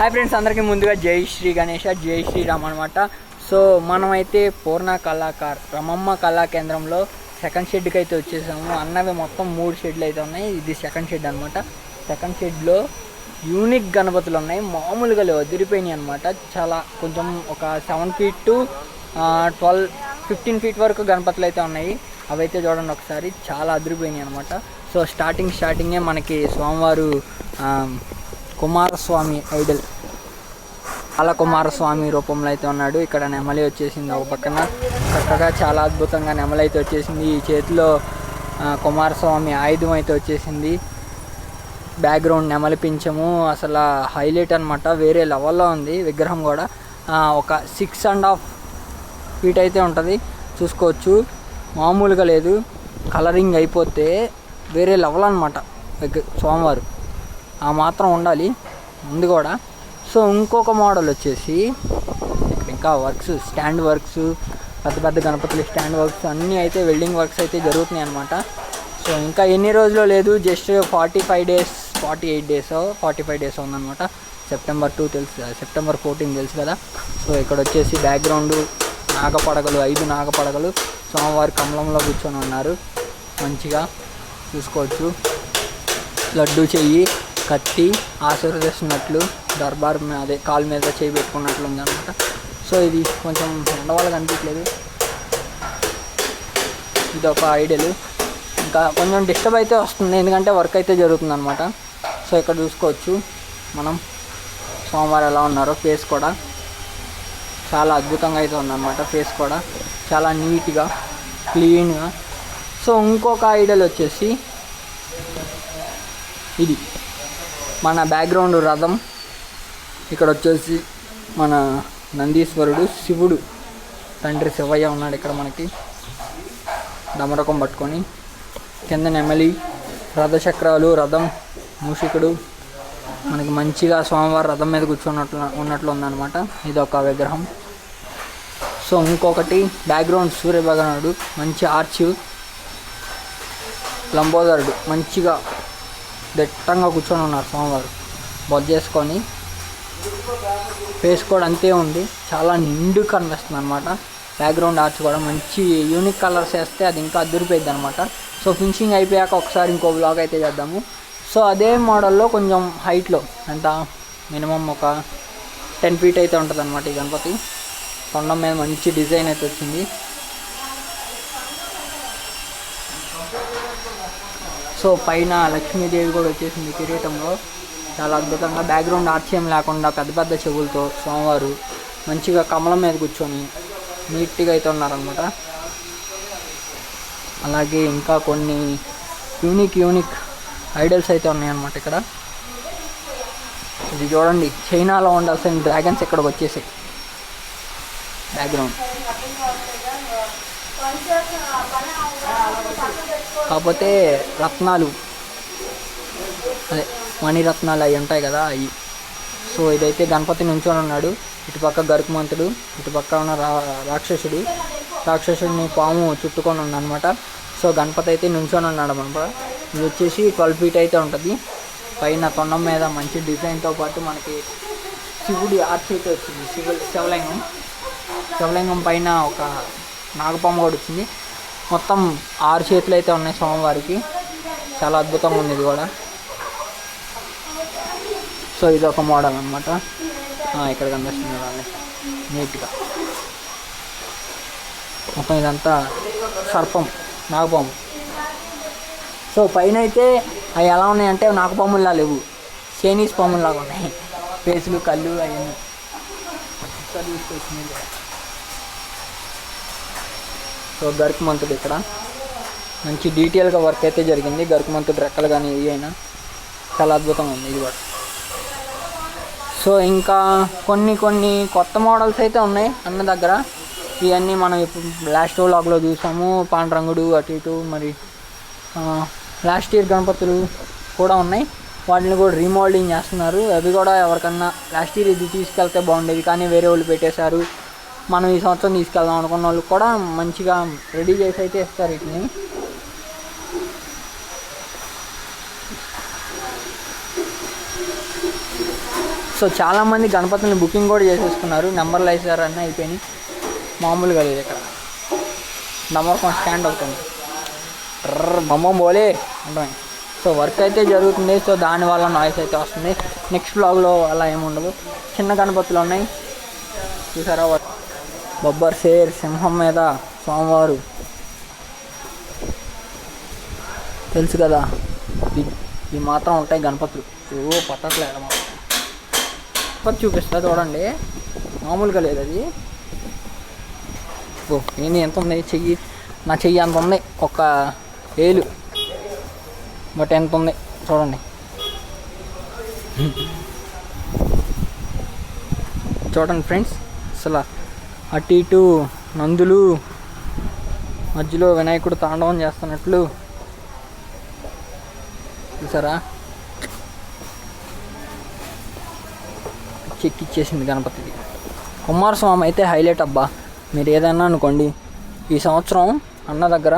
Hi friends, అందరికీ ముందుగా జై శ్రీ గణేష, జై శ్రీరామ్ అనమాట. సో మనమైతే పూర్ణ కళాకార్ రమమ్మ కళా కేంద్రంలో సెకండ్ షెడ్కి అయితే వచ్చేసాము. అన్నవి మొత్తం 3 షెడ్లు అయితే ఉన్నాయి. ఇది సెకండ్ షెడ్ అనమాట. సెకండ్ షెడ్లో యూనిక్ గణపతులు ఉన్నాయి, మామూలుగా లేవు, అదిరిపోయినాయి అనమాట. చాలా కొంచెం ఒక 7 feet to 12-15 feet వరకు గణపతులు అయితే ఉన్నాయి. అవైతే చూడండి ఒకసారి, చాలా అదిరిపోయినాయి అనమాట. సో స్టార్టింగే మనకి స్వామివారు కుమారస్వామి ఐడల్ కుమారస్వామి రూపంలో అయితే ఉన్నాడు. ఇక్కడ నెమలి వచ్చేసింది ఒక పక్కన, చక్కగా చాలా అద్భుతంగా నెమలి అయితే వచ్చేసింది. ఈ చేతిలో కుమారస్వామి ఆయుధం అయితే వచ్చేసింది. బ్యాక్గ్రౌండ్ నెమలి పింఛము అసలు హైలైట్ అనమాట, వేరే లెవెల్లో ఉంది. విగ్రహం కూడా ఒక 6.5 feet అయితే ఉంటుంది, చూసుకోవచ్చు. మామూలుగా లేదు, కలరింగ్ అయిపోతే వేరే లెవెల్ అనమాట స్వామివారు. ఆ మాత్రం ఉండాలి ముందు కూడా. సో ఇంకొక మోడల్ వచ్చేసి ఇక్కడ ఇంకా వర్క్స్, స్టాండ్ వర్క్స్, పెద్ద గణపతులు స్టాండ్ వర్క్స్ అన్నీ అయితే వెల్డింగ్ వర్క్స్ అయితే జరుగుతున్నాయి అనమాట. సో ఇంకా ఎన్ని రోజులు లేదు, జస్ట్ 48 days ఉందన్నమాట. September 2 తెలుసు, September 14 తెలుసు కదా. సో ఇక్కడ వచ్చేసి బ్యాక్గ్రౌండ్ నాగపడగలు, 5 నాగపడగలు స్వామివారి కమలంలో కూర్చొని ఉన్నారు. మంచిగా చూసుకోవచ్చు. లడ్డు చెయ్యి కత్తి ఆశీర్వదిస్తున్నట్లు, దర్బార్ అదే కాలు మీద చేయి పెట్టుకున్నట్లు ఉందన్నమాట. సో ఇది కొంచెం ఎండవాళ్ళకి అనిపించలేదు, ఇది ఒక ఐడియల్. ఇంకా కొంచెం డిస్టర్బ్ అయితే వస్తుంది, ఎందుకంటే వర్క్ అయితే జరుగుతుంది అనమాట. సో ఇక్కడ చూసుకోవచ్చు మనం స్వామివారు ఎలా ఉన్నారో. ఫేస్ కూడా చాలా అద్భుతంగా అయితే ఉందన్నమాట. ఫేస్ కూడా చాలా నీట్గా క్లీన్గా. సో ఇంకొక ఐడియల్ వచ్చేసి ఇది మన బ్యాక్గ్రౌండ్ రథం. ఇక్కడ వచ్చేసి మన నందీశ్వరుడు, శివుడు తండ్రి శివయ్య ఉన్నాడు ఇక్కడ మనకి, డమరకం పట్టుకొని. కింద నెమలి, రథచక్రాలు, రథం, మూషికుడు మనకి మంచిగా స్వామివారి రథం మీద ఉన్నట్లు ఉందన్నమాట. ఇది ఒక విగ్రహం. సో ఇంకొకటి బ్యాక్గ్రౌండ్ సూర్యభగవానుడు, మంచి ఆర్చ్, లంబోదరుడు మంచిగా దట్టంగా కూర్చొని ఉన్నారు స్వామివారు, బొజ్జేసుకొని. ఫేస్ కూడా అంతే ఉంది, చాలా నిండు కనిపిస్తుంది అనమాట. బ్యాక్గ్రౌండ్ ఆర్చ్ కూడా మంచి యూనిక్ కలర్స్ వేస్తే అది ఇంకా అదిరిపోయింది అనమాట. సో ఫినిషింగ్ అయిపోయాక ఒకసారి ఇంకో బ్లాగ్ అయితే చేద్దాము. సో అదే మోడల్లో కొంచెం హైట్లో, ఎంత మినిమం ఒక 10 feet అయితే ఉంటుంది అనమాట ఈ గణపతి. తొండం మీద మంచి డిజైన్ అయితే వచ్చింది. సో పైన లక్ష్మీదేవి కూడా వచ్చేసింది కిరీటంలో, చాలా అద్భుతంగా. బ్యాక్గ్రౌండ్ ఆర్చ్ లేకుండా పెద్ద చెవులతో స్వామివారు మంచిగా కమలం మీద కూర్చొని నీట్గా అయితే ఉన్నారనమాట. అలాగే ఇంకా కొన్ని యూనిక్ ఐడల్స్ అయితే ఉన్నాయన్నమాట ఇక్కడ. ఇది చూడండి, చైనాలో ఉండాల్సిన డ్రాగన్స్ ఇక్కడికి వచ్చేసాయి. బ్యాక్గ్రౌండ్ కాకపోతే రత్నాలు, అదే మణిరత్నాలు అవి ఉంటాయి కదా అవి. సో ఇదైతే గణపతి నుంచొని ఉన్నాడు. ఇటుపక్క గరుకుమంతుడు, ఇటుపక్క ఉన్న రాక్షసుడిని పాము చుట్టుకొని ఉందన్నమాట. సో గణపతి అయితే నుంచొని ఉన్నాడు అనమాట. ఇది వచ్చేసి 12 feet అయితే ఉంటుంది. పైన తొండం మీద మంచి డిజైన్తో పాటు మనకి శివుడి ఆర్చ్ అయితే వచ్చింది. శివలింగం పైన ఒక నాగపాము కూడా వచ్చింది. మొత్తం 6 చేతులు అయితే ఉన్నాయి స్వామివారికి, చాలా అద్భుతంగా ఉంది ఇది కూడా. సో ఇది ఒక మోడల్ అనమాట. ఇక్కడ కనిపిస్తుంది వాళ్ళని నీట్గా. మొత్తం ఇదంతా సర్పం, నాగపాము. సో పైన అయితే అవి ఎలా ఉన్నాయంటే నాగపాముల్లా లేవు, చైనీస్ పాముల్లాగా ఉన్నాయి. ఫేసులు, కళ్ళు అవన్నీ తీసుకొచ్చింది. సో గరుకుమంతుడు ఇక్కడ మంచి డీటెయిల్గా వర్క్ అయితే జరిగింది. గరుకుమంతుడు రెక్కలు కానీ ఇవి అయినా చాలా అద్భుతంగా ఉంది ఇది కూడా. సో ఇంకా కొన్ని కొత్త మోడల్స్ అయితే ఉన్నాయి అన్న దగ్గర. ఇవన్నీ మనం ఇప్పుడు లాస్ట్ వ్లాగ్లో చూసాము. పాండురంగుడు అటు ఇటు, మరి లాస్ట్ ఇయర్ గణపతులు కూడా ఉన్నాయి, వాటిని కూడా రీమోల్డింగ్ చేస్తున్నారు. అవి కూడా ఎవరికన్నా లాస్ట్ ఇయర్ ఇది తీసుకెళ్తే బాగుండేది కానీ వేరే వాళ్ళు పెట్టేశారు, మనం ఈ సంవత్సరం తీసుకెళ్దాం అనుకున్న వాళ్ళు కూడా మంచిగా రెడీ చేసి అయితే ఇస్తారు వీటిని. సో చాలామంది గణపతులను బుకింగ్ కూడా చేసేసుకున్నారు, నెంబర్లు వేసారన్నీ అయిపోయినాయి. మామూలుగా లేదు ఇక్కడ. నమ్మకం స్టాండ్ అవుతుంది, బొమ్మ పోలే అంటే. సో వర్క్ అయితే జరుగుతుంది, సో దానివల్ల నాయిస్ అయితే వస్తుంది. నెక్స్ట్ బ్లాగ్లో అలా ఏముండదు, చిన్న గణపతులు ఉన్నాయి చూసారా. బొబ్బర్ షేర్ సింహం మీద స్వామివారు తెలుసు కదా, ఈ మాత్రం ఉంటాయి గణపతులు. పట్టట్లేదు గణపతి చూపిస్తా చూడండి, మామూలుగా లేదు అది. ఏంది ఎంత ఉంది, చెయ్యి నా చెయ్యి అంత ఉంది, ఒక్క ఏలు బట్ ఎంత ఉంది చూడండి. చూడండి ఫ్రెండ్స్, అసలు అటు ఇటు నందులు, మధ్యలో వినాయకుడు తాండవం చేస్తున్నట్లు చూసారా. చెక్కిచ్చేసింది గణపతిది. కుమారస్వామి అయితే హైలైట్ అబ్బా. మీరు ఏదైనా అనుకోండి, ఈ సంవత్సరం అన్న దగ్గర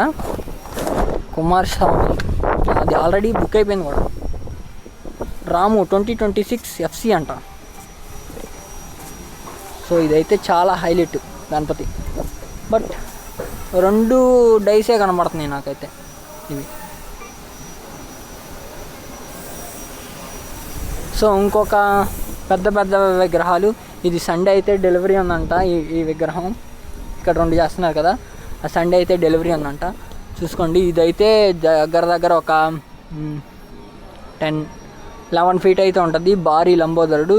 కుమారస్వామి అది ఆల్రెడీ బుక్ అయిపోయింది కూడా. రాము 2026 FC అంట. సో ఇదైతే చాలా హైలైట్ గణపతి. బట్ 2 డైసే కనబడుతున్నాయి నాకైతే ఇవి. సో ఇంకొక పెద్ద పెద్ద విగ్రహాలు, ఇది సండే అయితే డెలివరీ ఉందంట. ఈ విగ్రహం ఇక్కడ 2 చేస్తున్నారు కదా, ఆ సండే అయితే డెలివరీ ఉందంట. చూసుకోండి, ఇదైతే దగ్గర ఒక 10-11 ఫీట్ అయితే ఉంటుంది. భారీ లంబోదరుడు,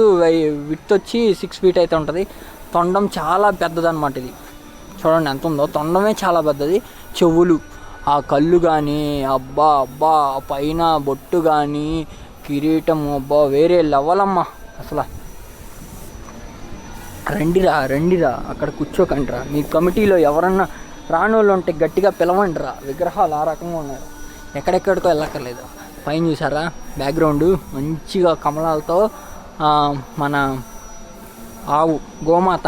విడ్త్ వచ్చి 6 ఫీట్ అయితే ఉంటుంది. తొండం చాలా పెద్దదన్నమాట. ఇది చూడండి ఎంత ఉందో, తొండమే చాలా పెద్దది. చెవులు, ఆ కళ్ళు కానీ అబ్బా పైన బొట్టు కానీ కిరీటం అబ్బా వేరే లెవెల్ అమ్మా అసలు. రండిరా అక్కడ కూర్చోకండిరా. మీ కమిటీలో ఎవరన్నా రానోళ్ళు ఉంటే గట్టిగా పిలవండిరా. విగ్రహాలు ఆ రకంగా ఉన్నారు, ఎక్కడెక్కడికో వెళ్ళక్కర్లేదు. పైన చూసారా బ్యాక్గ్రౌండ్ మంచిగా కమలాలతో మన ఆవు గోమాత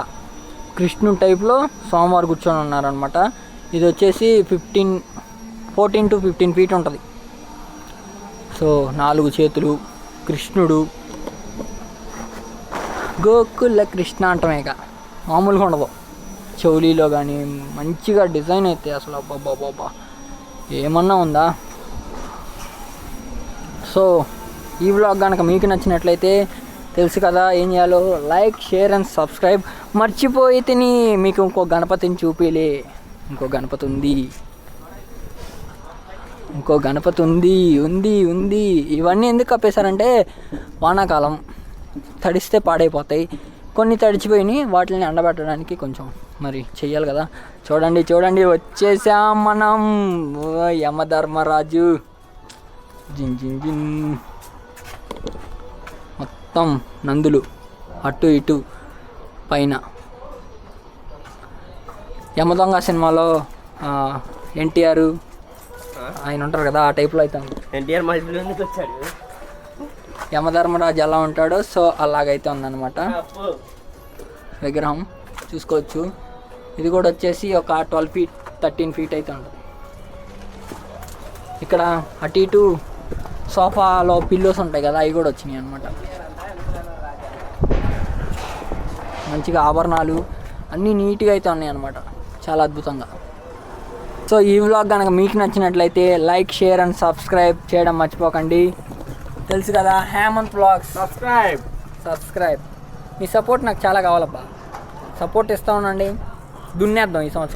కృష్ణుడు టైప్లో స్వామివారు కూర్చొని ఉన్నారనమాట. ఇది వచ్చేసి 14 to 15 ఫీట్ ఉంటుంది. సో 4 చేతులు, కృష్ణుడు, గోకుల కృష్ణ అంటమేక మామూలుగా ఉండదు. చౌలీలో కానీ మంచిగా డిజైన్ అయితే అసలు అబ్బాబ్బాబ్బా ఏమన్నా ఉందా. సో ఈ వ్లాగ్ కనుక మీకు నచ్చినట్లయితే తెలుసు కదా ఏం చేయాలో, లైక్, షేర్ అండ్ సబ్స్క్రైబ్. మర్చిపోయి తిని మీకు ఇంకో గణపతిని చూపిలే. ఇంకో గణపతి ఉంది. ఇవన్నీ ఎందుకు కప్పేశారంటే వానాకాలం తడిస్తే పాడైపోతాయి. కొన్ని తడిచిపోయినాయి, వాటిని ఎండబెట్టడానికి కొంచెం మరి చెయ్యాలి కదా. చూడండి వచ్చేసాం మనం. యమధర్మరాజు జిన్ మొత్తం నందులు అటు ఇటు పైన. యమదొంగ సినిమాలో ఎన్టీఆర్ ఆయన ఉంటారు కదా, ఆ టైప్లో అయితే ఎన్టీఆర్ వచ్చాడు. యమధర్మరాజు ఎలా ఉంటాడో సో అలాగైతే ఉందన్నమాట విగ్రహం. చూసుకోవచ్చు. ఇది కూడా వచ్చేసి ఒక 12 ఫీట్ 13 ఫీట్ అయితే ఉంటుంది. ఇక్కడ అటు ఇటు సోఫాలో పిల్లోస్ ఉంటాయి కదా, అవి కూడా వచ్చినాయి అనమాట. మంచిగా ఆభరణాలు అన్నీ నీట్గా అయితే ఉన్నాయి అనమాట, చాలా అద్భుతంగా. సో ఈ వ్లాగ్ కనుక మీకు నచ్చినట్లయితే లైక్, షేర్ అండ్ సబ్స్క్రైబ్ చేయడం మర్చిపోకండి. తెలుసు కదా హేమంత్ వ్లాగ్స్. సబ్స్క్రైబ్. మీ సపోర్ట్ నాకు చాలా కావాలబ్బా. సపోర్ట్ ఇస్తా ఉండండి. దున్నేద్దాం ఈ సంవత్సరం.